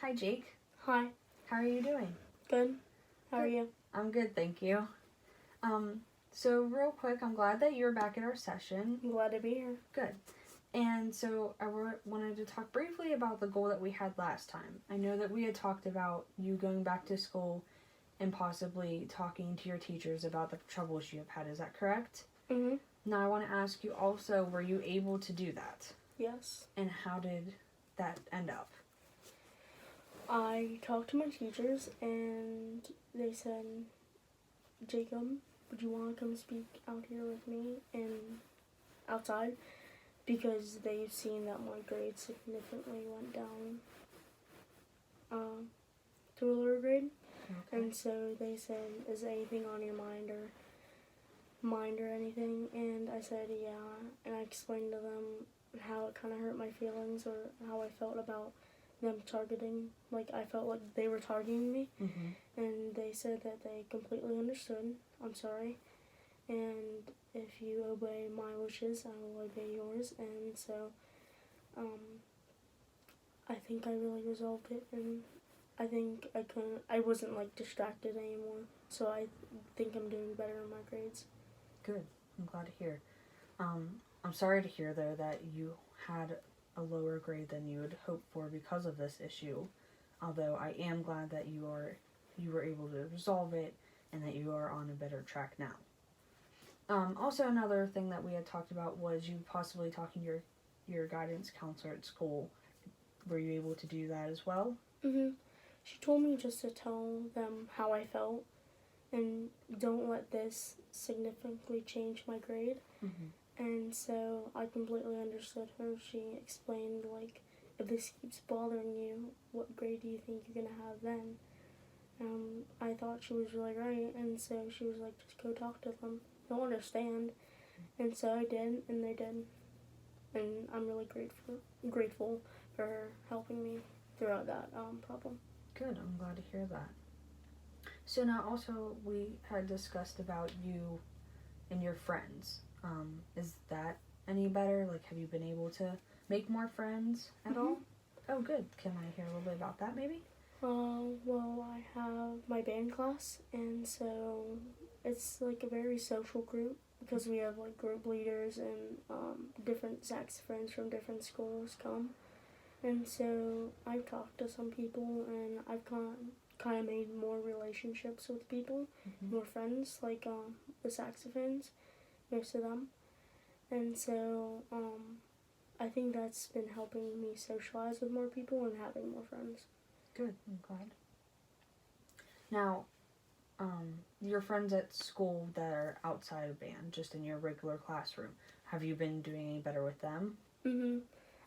Hi, Jake. Hi. How are you doing? Good. How are Good. you? I'm good, thank you. So real quick, I'm glad that you're back at our session. I'm glad to be here. Good. And so I wanted to talk briefly about the goal that we had last time. I know that we had talked about you going back to school and possibly talking to your teachers about the troubles you have had. Is that correct? Mm-hmm. Now I want to ask you also, were you able to do that? Yes. And how did that end up? I talked to my teachers and they said, Jacob, would you want to come speak out here with me and outside? Because they've seen that my grades significantly went down to a lower grade. Okay. And so they said, is there anything on your mind or anything? And I said, yeah. And I explained to them how it kind of hurt my feelings or how I felt about them targeting. Like, I felt like they were targeting me. Mm-hmm. And they said that they completely understood. I'm sorry. And if you obey my wishes, I will obey yours. And so, I think I really resolved it. And I think I wasn't like distracted anymore. So I think I'm doing better in my grades. Good. I'm glad to hear. I'm sorry to hear though that you had a lower grade than you had hoped for because of this issue. Although I am glad that you were able to resolve it and that you are on a better track now. Also, another thing that we had talked about was you possibly talking to your guidance counselor at school. Were you able to do that as well? Mm-hmm. She told me just to tell them how I felt and don't let this significantly change my grade. Mm-hmm. And so I completely understood her. She explained, like, if this keeps bothering you, what grade do you think you're going to have then? I thought she was really right, and so she was like, just go talk to them. They'll understand. And so I did, and they did. And I'm really grateful for her helping me throughout that problem. Good. I'm glad to hear that. So now also we had discussed about you and your friends. Is that any better? Like, have you been able to make more friends at all? Oh, good. Can I hear a little bit about that, maybe? Well, I have my band class, and so it's like a very social group because we have like group leaders and different saxophones from different schools come. And so I've talked to some people, and I've kind of made more relationships with people, more friends, like the saxophones, most of them. And so I think that's been helping me socialize with more people and having more friends. Good. I'm glad. Now, your friends at school that are outside of band, just in your regular classroom, have you been doing any better with them? Mm-hmm.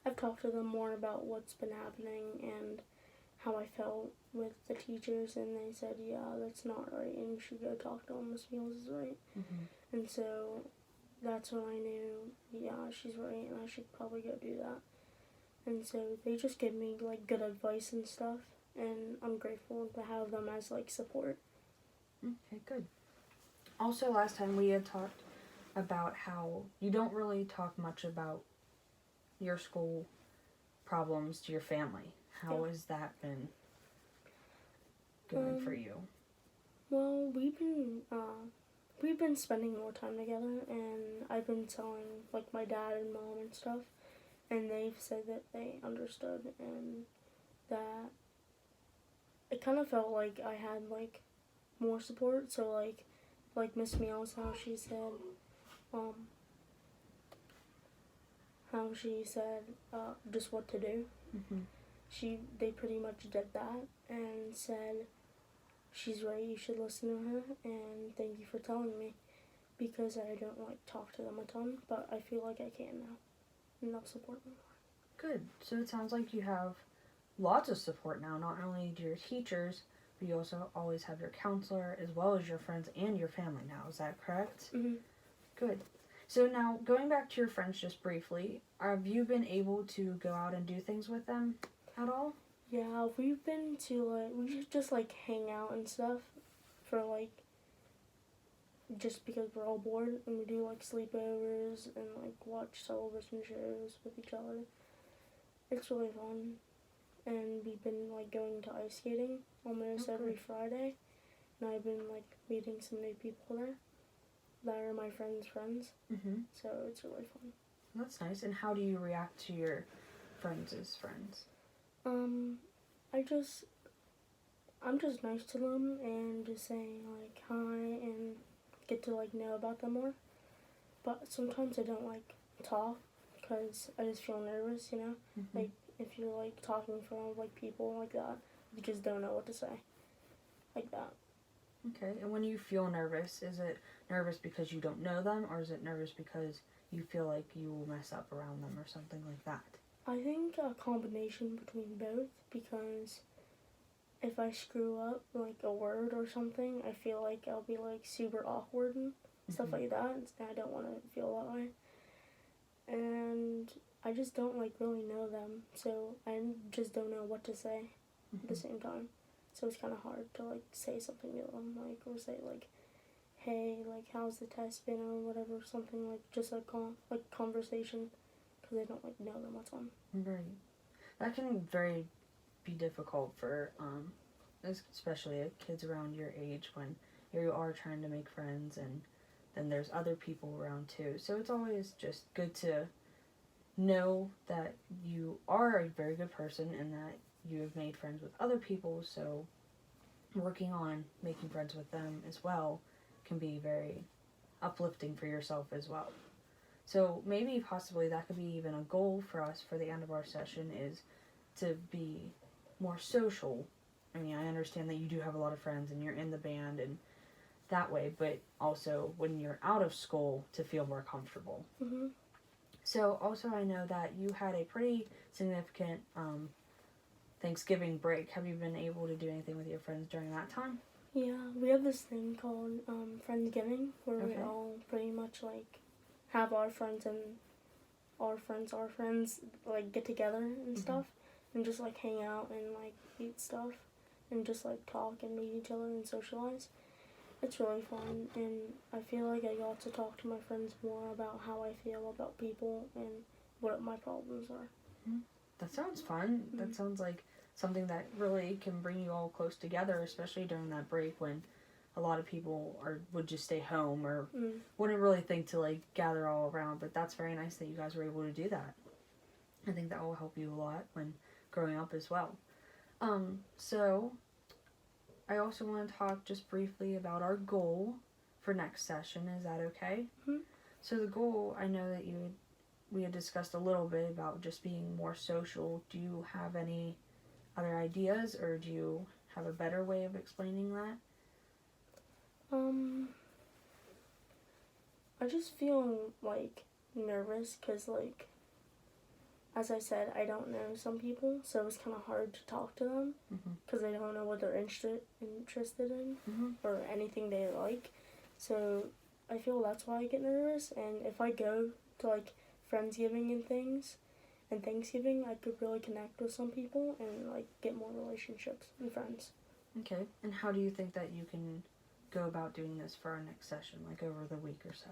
I've talked to them more about what's been happening and how I felt with the teachers, and they said, yeah, that's not right, and you should go talk to them. Miss Meals is right. Mm-hmm. And so that's when I knew, yeah, she's right, and I should probably go do that. And so they just give me like good advice and stuff, and I'm grateful to have them as like support. Okay, good. Also, last time we had talked about how you don't really talk much about your school problems to your family. How has that been going for you? Well, we've been spending more time together, and I've been telling like my dad and mom and stuff, and they've said that they understood and that it kind of felt like I had like more support. So like Miss Meals, how she said just what to do. Mm-hmm. They pretty much did that and said, she's right, you should listen to her, and thank you for telling me, because I don't like talk to them a ton, but I feel like I can now, and they'll support me. Good. So it sounds like you have lots of support now, not only do your teachers, but you also always have your counselor as well as your friends and your family now. Is that correct? Mm-hmm. Good. So now, going back to your friends just briefly, have you been able to go out and do things with them at all? Yeah, we've been to we just like hang out and stuff for like, just because we're all bored, and we do like sleepovers and like watch television shows with each other. It's really fun. and we've been like going to ice skating almost every Friday, and I've been like meeting some new people there that are my friends' friends. Mm-hmm. So it's really fun. That's nice. And how do you react to your friends' friends? I'm just nice to them and just saying like hi and get to like know about them more. But sometimes I don't like talk because I just feel nervous, you know? Mm-hmm. Like if you're like talking in front of like people like that, you just don't know what to say. Like that. Okay. And when you feel nervous, is it nervous because you don't know them, or is it nervous because you feel like you will mess up around them or something like that? I think a combination between both, because if I screw up like a word or something, I feel like I'll be like super awkward and stuff like that, and I don't want to feel that way. And I just don't like really know them, so I just don't know what to say at the same time. So it's kind of hard to like say something to them, like, or say like, hey, like how's the test been or whatever, something like just like conversation, because I don't like know them. What's on. Right. That can be difficult for especially kids around your age when you are trying to make friends, and then there's other people around too. So it's always just good to know that you are a very good person and that you have made friends with other people, so working on making friends with them as well can be very uplifting for yourself as well. So maybe possibly that could be even a goal for us for the end of our session, is to be more social. I mean, I understand that you do have a lot of friends and you're in the band and that way, but also when you're out of school to feel more comfortable. Mm-hmm. So also I know that you had a pretty significant Thanksgiving break. Have you been able to do anything with your friends during that time? Yeah, we have this thing called Friendsgiving, where we Okay. all pretty much like have our friends and our friends like get together and stuff, and just like hang out and like eat stuff and just like talk and meet each other and socialize. It's really fun, and I feel like I got to talk to my friends more about how I feel about people and what my problems are. That sounds fun. That sounds like something that really can bring you all close together, especially during that break when a lot of people would just stay home or wouldn't really think to like gather all around. But that's very nice that you guys were able to do that. I think that will help you a lot when growing up as well. So I also want to talk just briefly about our goal for next session. Is that okay? Mm-hmm. So the goal, I know that we had discussed a little bit about just being more social. Do you have any other ideas, or do you have a better way of explaining that? I just feel like nervous because, like, as I said, I don't know some people, so it's kind of hard to talk to them because I don't know what they're interested in or anything they like. So I feel that's why I get nervous. And if I go to like Friendsgiving and things and Thanksgiving, I could really connect with some people and like get more relationships and friends. Okay. And how do you think that you can go about doing this for our next session, like over the week or so?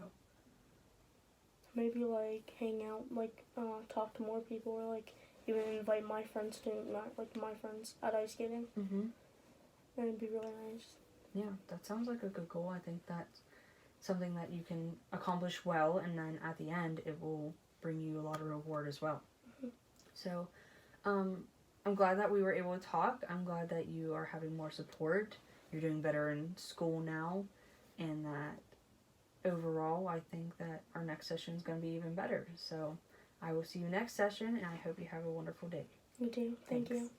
Maybe like hang out, like talk to more people, or like even invite my friends to my friends at ice skating. And it'd be really nice. Yeah, that sounds like a good goal. I think that's something that you can accomplish well, and then at the end it will bring you a lot of reward as well. So I'm glad that we were able to talk. I'm glad that you are having more support. You're doing better in school now, and that overall I think that our next session is going to be even better. So I will see you next session, and I hope you have a wonderful day. You too. Thank you.